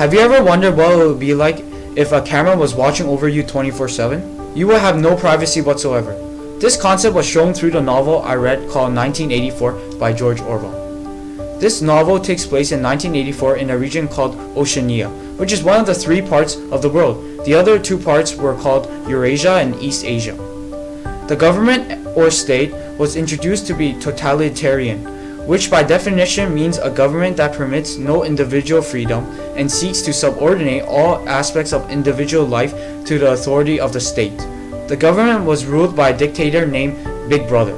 Have you ever wondered what it would be like if a camera was watching over you 24/7? You would have no privacy whatsoever. This concept was shown through the novel I read called 1984 by George Orwell. This novel takes place in 1984 in a region called Oceania, which is one of the three parts of the world. The other two parts were called Eurasia and East Asia. The government or state was introduced to be totalitarian, which by definition means a government that permits no individual freedom and seeks to subordinate all aspects of individual life to the authority of the state. The government was ruled by a dictator named Big Brother.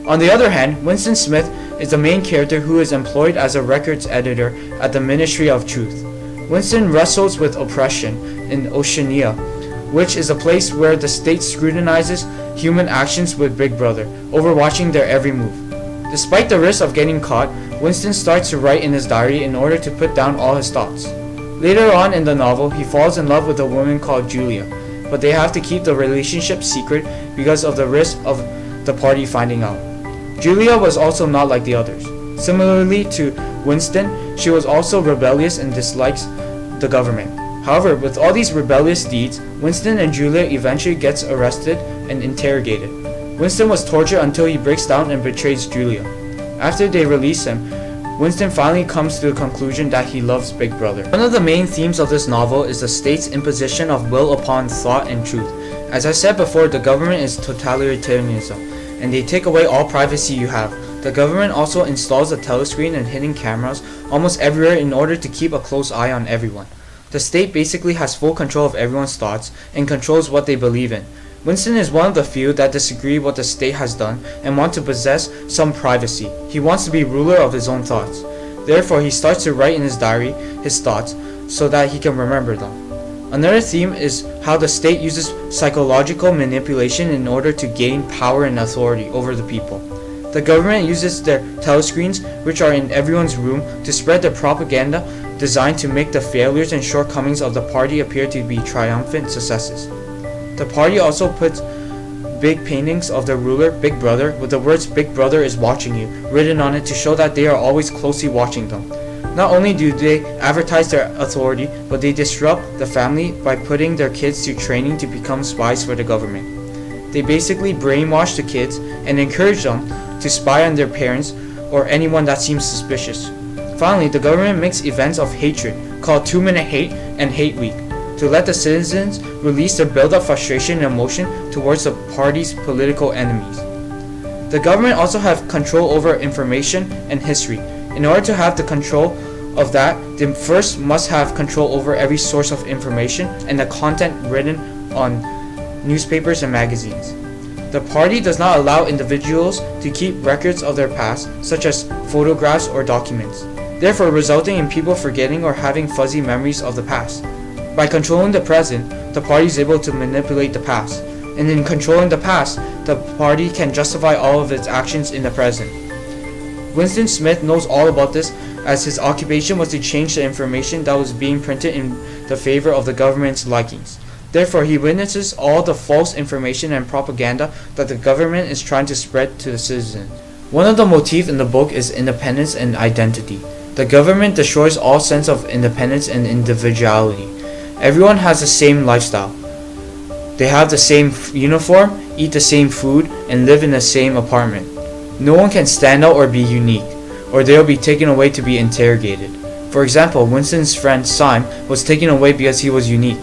On the other hand, Winston Smith is the main character who is employed as a records editor at the Ministry of Truth. Winston wrestles with oppression in Oceania, which is a place where the state scrutinizes human actions with Big Brother, overwatching their every move. Despite the risk of getting caught, Winston starts to write in his diary in order to put down all his thoughts. Later on in the novel, he falls in love with a woman called Julia, but they have to keep the relationship secret because of the risk of the party finding out. Julia was also not like the others. Similarly to Winston, she was also rebellious and dislikes the government. However, with all these rebellious deeds, Winston and Julia eventually gets arrested and interrogated. Winston was tortured until he breaks down and betrays Julia. After they release him, Winston finally comes to the conclusion that he loves Big Brother. One of the main themes of this novel is the state's imposition of will upon thought and truth. As I said before, the government is totalitarianism, and they take away all privacy you have. The government also installs a telescreen and hidden cameras almost everywhere in order to keep a close eye on everyone. The state basically has full control of everyone's thoughts and controls what they believe in. Winston is one of the few that disagree what the state has done and want to possess some privacy. He wants to be ruler of his own thoughts. Therefore, he starts to write in his diary his thoughts so that he can remember them. Another theme is how the state uses psychological manipulation in order to gain power and authority over the people. The government uses their telescreens, which are in everyone's room, to spread their propaganda designed to make the failures and shortcomings of the party appear to be triumphant successes. The party also puts big paintings of the ruler, Big Brother, with the words "Big Brother is watching you" written on it to show that they are always closely watching them. Not only do they advertise their authority, but they disrupt the family by putting their kids to training to become spies for the government. They basically brainwash the kids and encourage them to spy on their parents or anyone that seems suspicious. Finally, the government makes events of hatred called 2-minute hate and hate week to let the citizens release their built-up frustration and emotion towards the party's political enemies. The government also have control over information and history. In order to have the control of that, they first must have control over every source of information and the content written on newspapers and magazines. The party does not allow individuals to keep records of their past, such as photographs or documents, therefore resulting in people forgetting or having fuzzy memories of the past. By controlling the present, the party is able to manipulate the past, and in controlling the past, the party can justify all of its actions in the present. Winston Smith knows all about this, as his occupation was to change the information that was being printed in the favor of the government's likings. Therefore, he witnesses all the false information and propaganda that the government is trying to spread to the citizens. One of the motifs in the book is independence and identity. The government destroys all sense of independence and individuality. Everyone has the same lifestyle. They have the same uniform, eat the same food, and live in the same apartment. No one can stand out or be unique, or they will be taken away to be interrogated. For example, Winston's friend Syme was taken away because he was unique.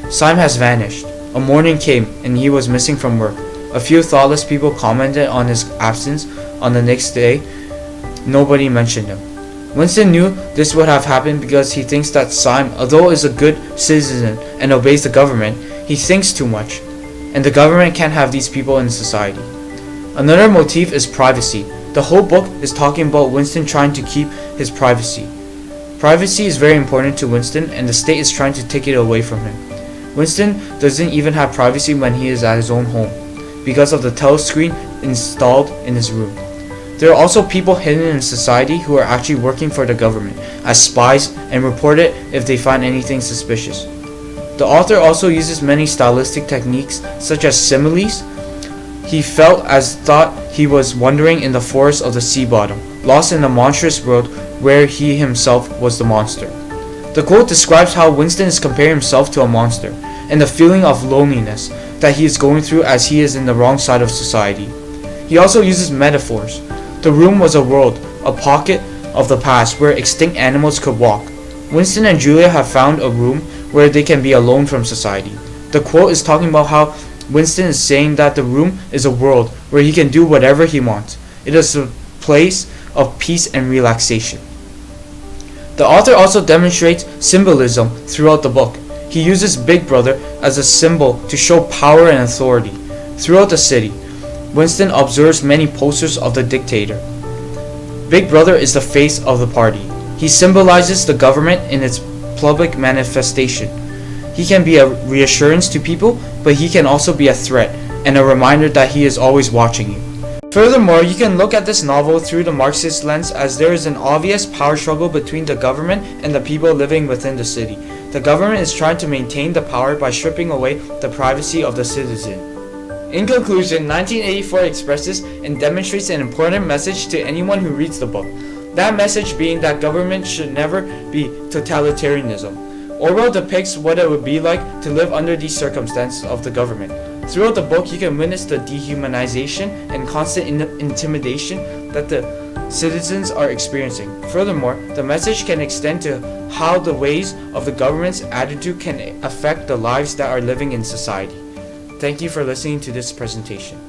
Syme has vanished. A morning came, and he was missing from work. A few thoughtless people commented on his absence. On the next day, nobody mentioned him. Winston knew this would have happened because he thinks that Syme, although is a good citizen and obeys the government, he thinks too much, and the government can't have these people in society. Another motif is privacy. The whole book is talking about Winston trying to keep his privacy. Privacy is very important to Winston, and the state is trying to take it away from him. Winston doesn't even have privacy when he is at his own home, because of the telescreen installed in his room. There are also people hidden in society who are actually working for the government as spies and report it if they find anything suspicious. The author also uses many stylistic techniques such as similes. He felt as thought he was wandering in the forest of the sea bottom, lost in a monstrous world where he himself was the monster. The quote describes how Winston is comparing himself to a monster and the feeling of loneliness that he is going through as he is in the wrong side of society. He also uses metaphors. The room was a world, a pocket of the past where extinct animals could walk. Winston and Julia have found a room where they can be alone from society. The quote is talking about how Winston is saying that the room is a world where he can do whatever he wants. It is a place of peace and relaxation. The author also demonstrates symbolism throughout the book. He uses Big Brother as a symbol to show power and authority. Throughout the city, Winston observes many posters of the dictator. Big Brother is the face of the party. He symbolizes the government in its public manifestation. He can be a reassurance to people, but he can also be a threat and a reminder that he is always watching you. Furthermore, you can look at this novel through the Marxist lens, as there is an obvious power struggle between the government and the people living within the city. The government is trying to maintain the power by stripping away the privacy of the citizen. In conclusion, 1984 expresses and demonstrates an important message to anyone who reads the book. That message being that government should never be totalitarianism. Orwell depicts what it would be like to live under these circumstances of the government. Throughout the book, you can witness the dehumanization and constant intimidation that the citizens are experiencing. Furthermore, the message can extend to how the ways of the government's attitude can affect the lives that are living in society. Thank you for listening to this presentation.